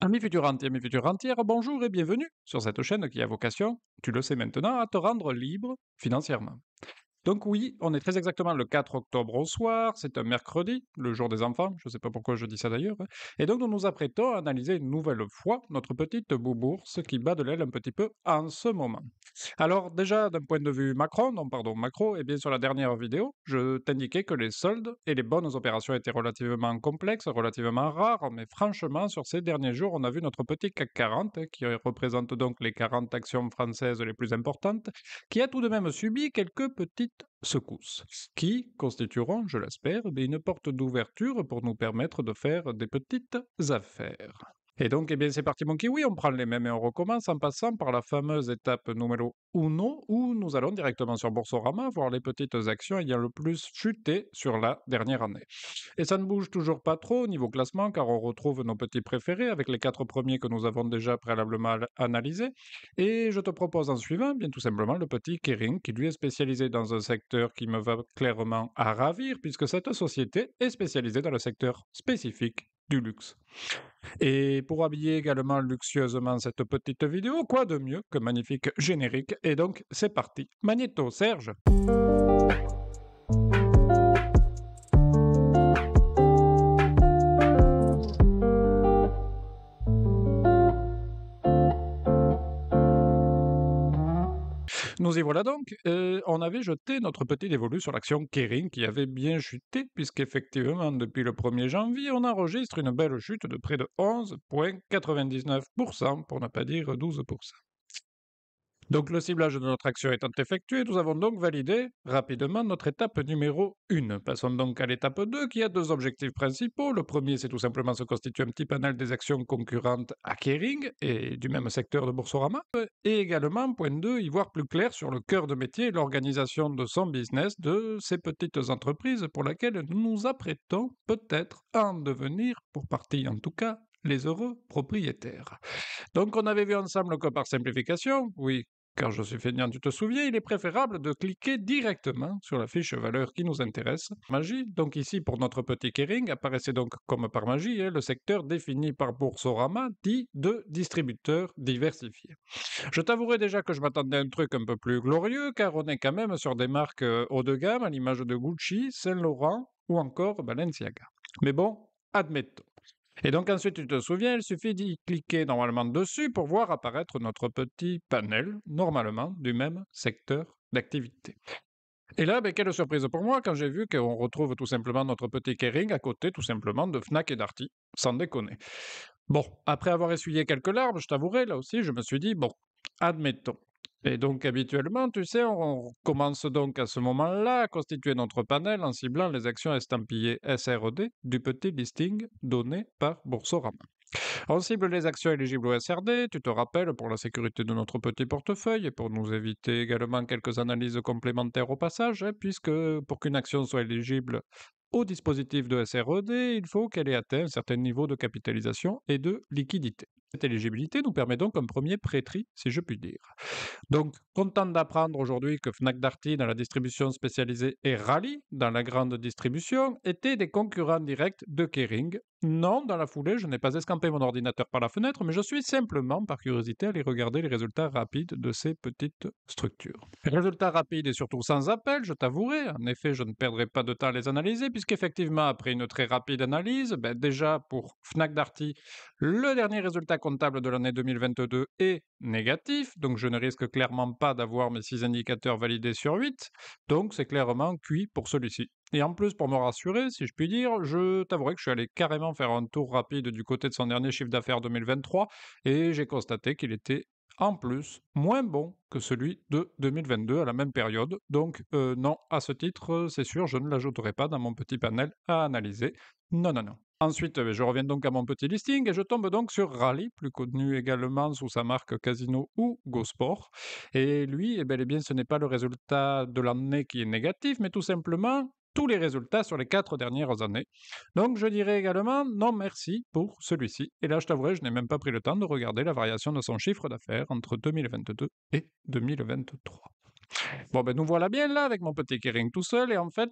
Amis futuranti, amis futurantières, bonjour et bienvenue sur cette chaîne qui a vocation, tu le sais maintenant, à te rendre libre financièrement. Donc oui, on est très exactement le 4 octobre au soir, c'est un mercredi, le jour des enfants, je ne sais pas pourquoi je dis ça d'ailleurs, hein. Et donc nous nous apprêtons à analyser une nouvelle fois notre petite boubourse qui bat de l'aile un petit peu en ce moment. Alors déjà, d'un point de vue macro, non pardon, macro, et bien sur la dernière vidéo, je t'indiquais que les soldes et les bonnes opérations étaient relativement complexes, relativement rares, mais franchement, sur ces derniers jours, on a vu notre petit CAC 40, qui représente donc les 40 actions françaises les plus importantes, qui a tout de même subi quelques petites secousses, qui constitueront, je l'espère, une porte d'ouverture pour nous permettre de faire des petites affaires. Et donc, eh bien, c'est parti mon kiwi, on prend les mêmes et on recommence en passant par la fameuse étape numéro uno, où nous allons directement sur Boursorama voir les petites actions ayant le plus chuté sur la dernière année. Et ça ne bouge toujours pas trop au niveau classement, car on retrouve nos petits préférés avec les 4 premiers que nous avons déjà préalablement analysés. Et je te propose en suivant, bien tout simplement, le petit Kering, qui lui est spécialisé dans un secteur qui me va clairement à ravir, puisque cette société est spécialisée dans le secteur spécifique du luxe. Et pour habiller également luxueusement cette petite vidéo, quoi de mieux que magnifique générique? Et donc, c'est parti. Magnéto, Serge. Nous y voilà donc. On avait jeté notre petit dévolu sur l'action Kering qui avait bien chuté, puisqu'effectivement, depuis le 1er janvier, on enregistre une belle chute de près de 11,99%, pour ne pas dire 12%. Donc le ciblage de notre action étant effectué, nous avons donc validé rapidement notre étape numéro 1. Passons donc à l'étape 2 qui a deux objectifs principaux. Le premier, c'est tout simplement se constituer un petit panel des actions concurrentes à Kering et du même secteur de Boursorama. Et également, point 2, y voir plus clair sur le cœur de métier et l'organisation de son business de ces petites entreprises pour lesquelles nous nous apprêtons peut-être à en devenir, pour partie en tout cas, les heureux propriétaires. Donc on avait vu ensemble que par simplification, oui, car je suis feignant, tu te souviens, il est préférable de cliquer directement sur la fiche valeur qui nous intéresse. Magie, donc ici pour notre petit Kering, apparaissait donc comme par magie le secteur défini par Boursorama, dit de distributeurs diversifiés. Je t'avouerai déjà que je m'attendais à un truc un peu plus glorieux, car on est quand même sur des marques haut de gamme, à l'image de Gucci, Saint-Laurent ou encore Balenciaga. Mais bon, admettons. Et donc ensuite, tu te souviens, il suffit d'y cliquer normalement dessus pour voir apparaître notre petit panel, normalement, du même secteur d'activité. Et là, ben, quelle surprise pour moi quand j'ai vu qu'on retrouve tout simplement notre petit Kering à côté tout simplement de Fnac et Darty, sans déconner. Bon, après avoir essuyé quelques larmes, je t'avouerai, là aussi, je me suis dit, bon, admettons. Et donc, habituellement, tu sais, on commence donc à ce moment-là à constituer notre panel en ciblant les actions estampillées SRD du petit listing donné par Boursorama. On cible les actions éligibles au SRD, tu te rappelles, pour la sécurité de notre petit portefeuille et pour nous éviter également quelques analyses complémentaires au passage, hein, puisque pour qu'une action soit éligible au dispositif de SRED, il faut qu'elle ait atteint un certain niveau de capitalisation et de liquidité. Cette éligibilité nous permet donc un premier pré-tri, si je puis dire. Donc, content d'apprendre aujourd'hui que Fnac Darty dans la distribution spécialisée et Rally dans la grande distribution étaient des concurrents directs de Kering. Non, dans la foulée, je n'ai pas escampé mon ordinateur par la fenêtre, mais je suis simplement, par curiosité, allé regarder les résultats rapides de ces petites structures. Résultats rapides et surtout sans appel, je t'avouerai. En effet, je ne perdrai pas de temps à les analyser, puisqu'effectivement, après une très rapide analyse, déjà pour Fnac Darty, le dernier résultat comptable de l'année 2022 est négatif, donc je ne risque clairement pas d'avoir mes 6 indicateurs validés sur 8, donc c'est clairement cuit pour celui-ci. Et en plus, pour me rassurer, si je puis dire, je t'avouerai que je suis allé carrément faire un tour rapide du côté de son dernier chiffre d'affaires 2023, et j'ai constaté qu'il était en plus moins bon que celui de 2022 à la même période. Donc non, à ce titre, c'est sûr, je ne l'ajouterai pas dans mon petit panel à analyser. Non, non, non. Ensuite, je reviens donc à mon petit listing et je tombe donc sur Rally, plus connu également sous sa marque Casino ou GoSport. Et lui, bel et bien, ce n'est pas le résultat de l'année qui est négatif, mais tout simplement tous les résultats sur les 4 dernières années. Donc je dirais également non merci pour celui-ci. Et là, je t'avouerai, je n'ai même pas pris le temps de regarder la variation de son chiffre d'affaires entre 2022 et 2023. Bon, ben nous voilà bien là avec mon petit Kering tout seul, et en fait,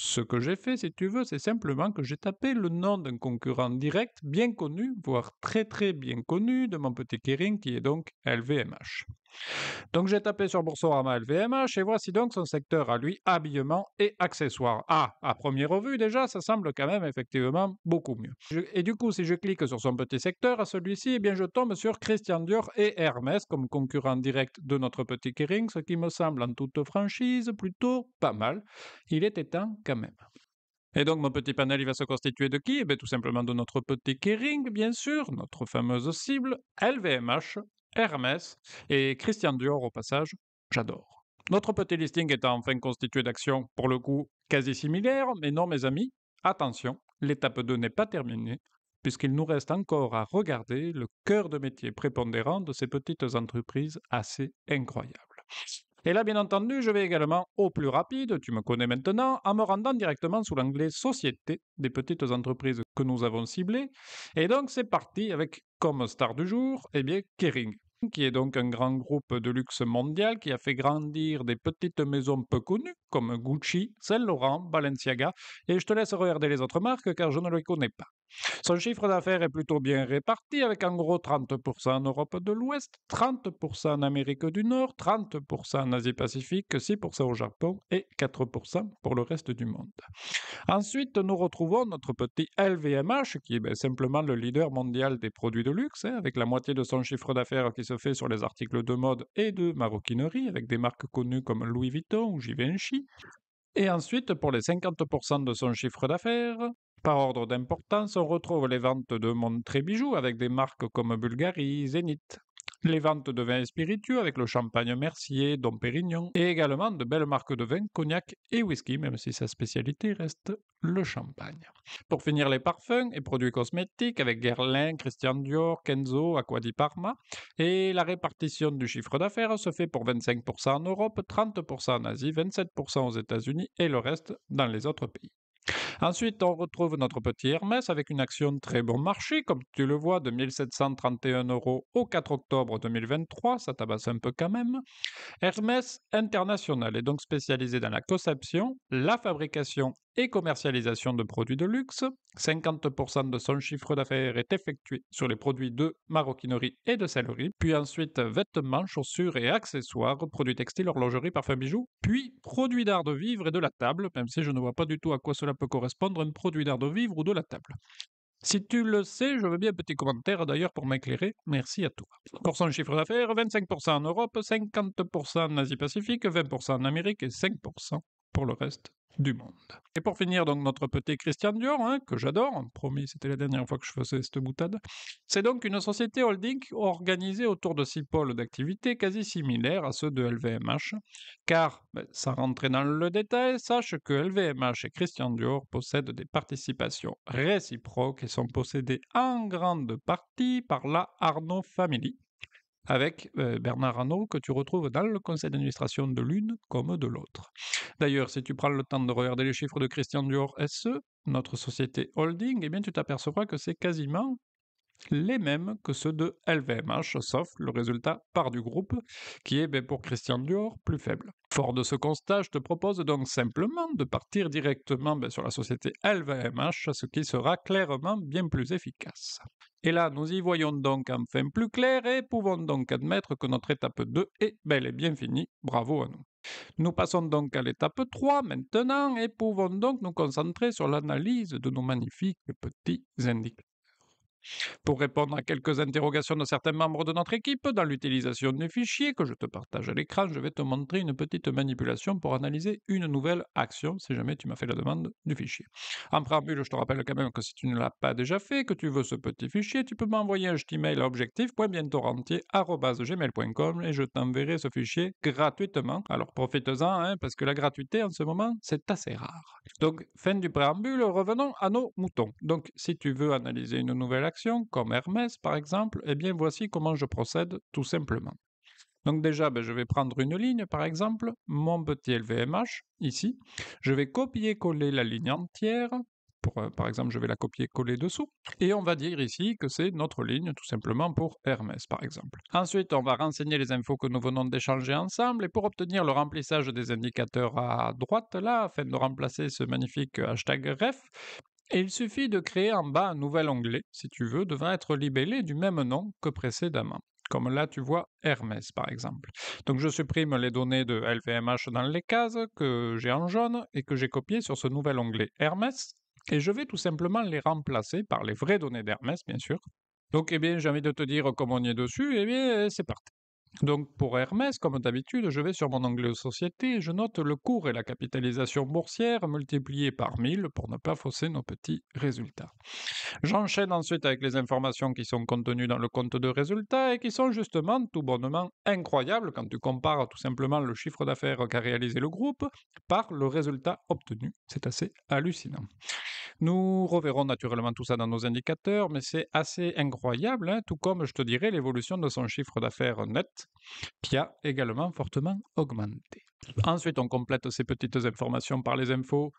Ce que j'ai fait, si tu veux, c'est simplement que j'ai tapé le nom d'un concurrent direct bien connu, voire très très bien connu, de mon petit Kering, qui est donc LVMH. Donc j'ai tapé sur Boursorama LVMH et voici donc son secteur à lui, habillement et accessoires. Ah, à première vue déjà, ça semble quand même effectivement beaucoup mieux. Et du coup, si je clique sur son petit secteur, à celui-ci, eh bien je tombe sur Christian Dior et Hermès comme concurrents directs de notre petit Kering, ce qui me semble en toute franchise plutôt pas mal. Il était temps quand même. Et donc, mon petit panel, il va se constituer de qui? Eh bien, tout simplement de notre petit Kering, bien sûr, notre fameuse cible, LVMH, Hermès et Christian Dior au passage, j'adore. Notre petit listing est enfin constitué d'actions, pour le coup, quasi similaires, mais non, mes amis, attention, l'étape 2 n'est pas terminée, puisqu'il nous reste encore à regarder le cœur de métier prépondérant de ces petites entreprises assez incroyables. Et là, bien entendu, je vais également au plus rapide, tu me connais maintenant, en me rendant directement sous l'onglet Société des petites entreprises que nous avons ciblées. Et donc, c'est parti avec comme star du jour, eh bien, Kering, qui est donc un grand groupe de luxe mondial qui a fait grandir des petites maisons peu connues comme Gucci, Saint Laurent, Balenciaga. Et je te laisse regarder les autres marques car je ne les connais pas. Son chiffre d'affaires est plutôt bien réparti, avec en gros 30% en Europe de l'Ouest, 30% en Amérique du Nord, 30% en Asie-Pacifique, 6% au Japon et 4% pour le reste du monde. Ensuite, nous retrouvons notre petit LVMH, qui est simplement le leader mondial des produits de luxe, avec la moitié de son chiffre d'affaires qui se fait sur les articles de mode et de maroquinerie, avec des marques connues comme Louis Vuitton ou Givenchy. Et ensuite, pour les 50% de son chiffre d'affaires, par ordre d'importance, on retrouve les ventes de montres et bijoux avec des marques comme Bulgari, Zénith, les ventes de vins et spiritueux avec le champagne Mercier, Dom Pérignon, et également de belles marques de vin, cognac et whisky, même si sa spécialité reste le champagne. Pour finir, les parfums et produits cosmétiques avec Guerlain, Christian Dior, Kenzo, Acqua di Parma, et la répartition du chiffre d'affaires se fait pour 25% en Europe, 30% en Asie, 27% aux États-Unis et le reste dans les autres pays. Ensuite, on retrouve notre petit Hermès avec une action très bon marché, comme tu le vois, de 1731 euros au 4 octobre 2023, ça tabasse un peu quand même. Hermès International est donc spécialisé dans la conception, la fabrication et commercialisation de produits de luxe. 50% de son chiffre d'affaires est effectué sur les produits de maroquinerie et de sellerie, puis ensuite vêtements, chaussures et accessoires, produits textiles, horlogerie, parfums, bijoux, puis produits d'art de vivre et de la table, même si je ne vois pas du tout à quoi cela peut correspondre, un produit d'art de vivre ou de la table. Si tu le sais, je veux bien un petit commentaire d'ailleurs pour m'éclairer. Merci à toi. Pour son chiffre d'affaires, 25% en Europe, 50% en Asie-Pacifique, 20% en Amérique et 5% pour le reste du monde. Et pour finir, donc, notre petit Christian Dior, que j'adore, promis, c'était la dernière fois que je faisais cette boutade. C'est donc une société holding organisée autour de 6 pôles d'activité quasi similaires à ceux de LVMH, car, sans rentrer dans le détail, sache que LVMH et Christian Dior possèdent des participations réciproques et sont possédées en grande partie par la Arnault Family, avec Bernard Arnault que tu retrouves dans le conseil d'administration de l'une comme de l'autre. D'ailleurs, si tu prends le temps de regarder les chiffres de Christian Dior SE, notre société holding, eh bien tu t'apercevras que c'est quasiment les mêmes que ceux de LVMH, sauf le résultat part du groupe, qui est pour Christian Dior plus faible. Fort de ce constat, je te propose donc simplement de partir directement sur la société LVMH, ce qui sera clairement bien plus efficace. Et là, nous y voyons donc enfin plus clair et pouvons donc admettre que notre étape 2 est bel et bien finie. Bravo à nous. Nous passons donc à l'étape 3 maintenant et pouvons donc nous concentrer sur l'analyse de nos magnifiques petits indicateurs. Pour répondre à quelques interrogations de certains membres de notre équipe dans l'utilisation du fichier que je te partage à l'écran, je vais te montrer une petite manipulation pour analyser une nouvelle action si jamais tu m'as fait la demande du fichier. En préambule, je te rappelle quand même que si tu ne l'as pas déjà fait, que tu veux ce petit fichier, tu peux m'envoyer un petit mail à objectif.bientorrentier@gmail.com et je t'enverrai ce fichier gratuitement. Alors profite-en, parce que la gratuité en ce moment, c'est assez rare. Donc, fin du préambule, revenons à nos moutons. Donc, si tu veux analyser une nouvelle action, comme Hermès par exemple, eh bien voici comment je procède tout simplement. Donc déjà, je vais prendre une ligne, par exemple, mon petit LVMH, ici. Je vais copier-coller la ligne entière, Par exemple, je vais la copier-coller dessous. Et on va dire ici que c'est notre ligne, tout simplement pour Hermès, par exemple. Ensuite, on va renseigner les infos que nous venons d'échanger ensemble. Et pour obtenir le remplissage des indicateurs à droite, là, afin de remplacer ce magnifique hashtag ref, il suffit de créer en bas un nouvel onglet, si tu veux, devant être libellé du même nom que précédemment. Comme là, tu vois Hermès, par exemple. Donc, je supprime les données de LVMH dans les cases que j'ai en jaune et que j'ai copiées sur ce nouvel onglet Hermès. Et je vais tout simplement les remplacer par les vraies données d'Hermès, bien sûr. Donc, eh bien, j'ai envie de te dire comme on y est dessus, eh bien, c'est parti. Donc, pour Hermès, comme d'habitude, je vais sur mon onglet Société et je note le cours et la capitalisation boursière multipliés par 1000 pour ne pas fausser nos petits résultats. J'enchaîne ensuite avec les informations qui sont contenues dans le compte de résultats et qui sont justement tout bonnement incroyables quand tu compares tout simplement le chiffre d'affaires qu'a réalisé le groupe par le résultat obtenu. C'est assez hallucinant. Nous reverrons naturellement tout ça dans nos indicateurs, mais c'est assez incroyable, hein, tout comme je te dirais l'évolution de son chiffre d'affaires net, qui a également fortement augmenté. Ensuite, on complète ces petites informations par les infos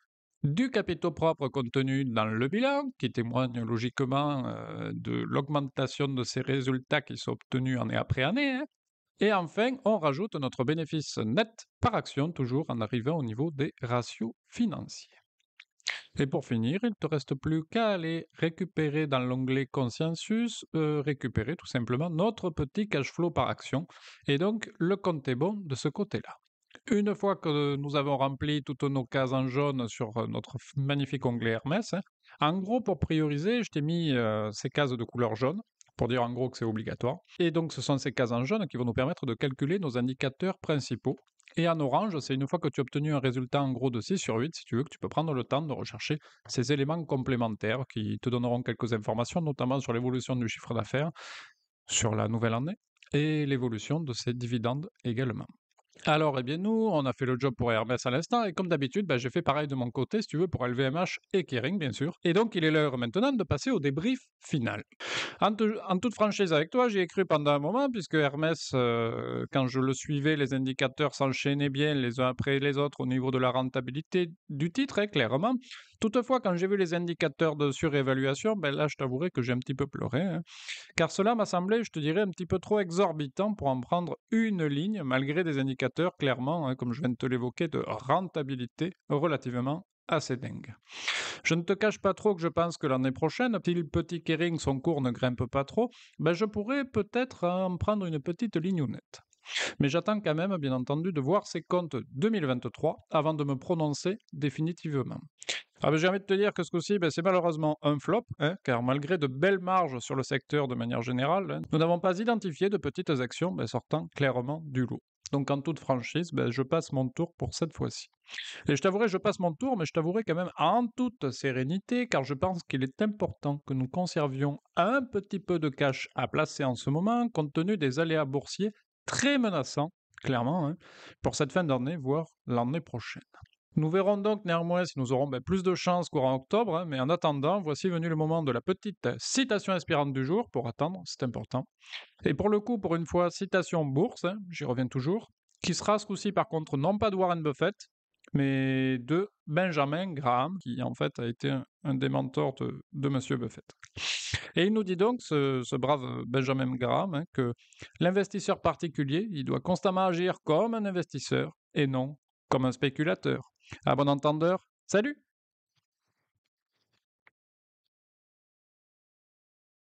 du capitaux propre contenu dans le bilan, qui témoigne logiquement de l'augmentation de ces résultats qui sont obtenus année après année. Hein. Et enfin, on rajoute notre bénéfice net par action, toujours en arrivant au niveau des ratios financiers. Et pour finir, il ne te reste plus qu'à aller récupérer dans l'onglet Consensus, récupérer tout simplement notre petit cash flow par action. Et donc, le compte est bon de ce côté-là. Une fois que nous avons rempli toutes nos cases en jaune sur notre magnifique onglet Hermès, hein, en gros, pour prioriser, je t'ai mis ces cases de couleur jaune, pour dire en gros que c'est obligatoire. Et donc, ce sont ces cases en jaune qui vont nous permettre de calculer nos indicateurs principaux. Et en orange, c'est une fois que tu as obtenu un résultat en gros de 6 sur 8, si tu veux, que tu peux prendre le temps de rechercher ces éléments complémentaires qui te donneront quelques informations, notamment sur l'évolution du chiffre d'affaires sur la nouvelle année et l'évolution de ces dividendes également. Alors, eh bien, nous, on a fait le job pour Hermès à l'instant, et comme d'habitude, j'ai fait pareil de mon côté, si tu veux, pour LVMH et Kering, bien sûr. Et donc, il est l'heure maintenant de passer au débrief final. En toute franchise avec toi, j'y ai cru pendant un moment, puisque Hermès, quand je le suivais, les indicateurs s'enchaînaient bien les uns après les autres au niveau de la rentabilité du titre, hein, clairement. Toutefois, quand j'ai vu les indicateurs de surévaluation, là, je t'avouerai que j'ai un petit peu pleuré, hein, car cela m'a semblé, je te dirais, un petit peu trop exorbitant pour en prendre une ligne, malgré des indicateurs clairement, hein, comme je viens de te l'évoquer, de rentabilité relativement assez dingue. Je ne te cache pas trop que je pense que l'année prochaine, si le petit Kering, son cours ne grimpe pas trop, je pourrais peut-être en prendre une petite ligne nette. Mais j'attends quand même, bien entendu, de voir ces comptes 2023 avant de me prononcer définitivement. J'ai envie de te dire que ce coup-ci, c'est malheureusement un flop, hein, car malgré de belles marges sur le secteur de manière générale, hein, nous n'avons pas identifié de petites actions sortant clairement du lot. Donc en toute franchise, je passe mon tour pour cette fois-ci. Et je t'avouerai, je passe mon tour, mais je t'avouerai quand même en toute sérénité, car je pense qu'il est important que nous conservions un petit peu de cash à placer en ce moment, compte tenu des aléas boursiers très menaçants, clairement, hein, pour cette fin d'année, voire l'année prochaine. Nous verrons donc néanmoins si nous aurons plus de chance courant octobre, hein, mais en attendant, voici venu le moment de la petite citation inspirante du jour, pour attendre, c'est important. Et pour le coup, pour une fois, citation bourse, hein, j'y reviens toujours, qui sera ce coup-ci par contre non pas de Warren Buffett, mais de Benjamin Graham, qui en fait a été un des mentors de Monsieur Buffett. Et il nous dit donc, ce brave Benjamin Graham, hein, que l'investisseur particulier, il doit constamment agir comme un investisseur et non comme un spéculateur. À bon entendeur, salut!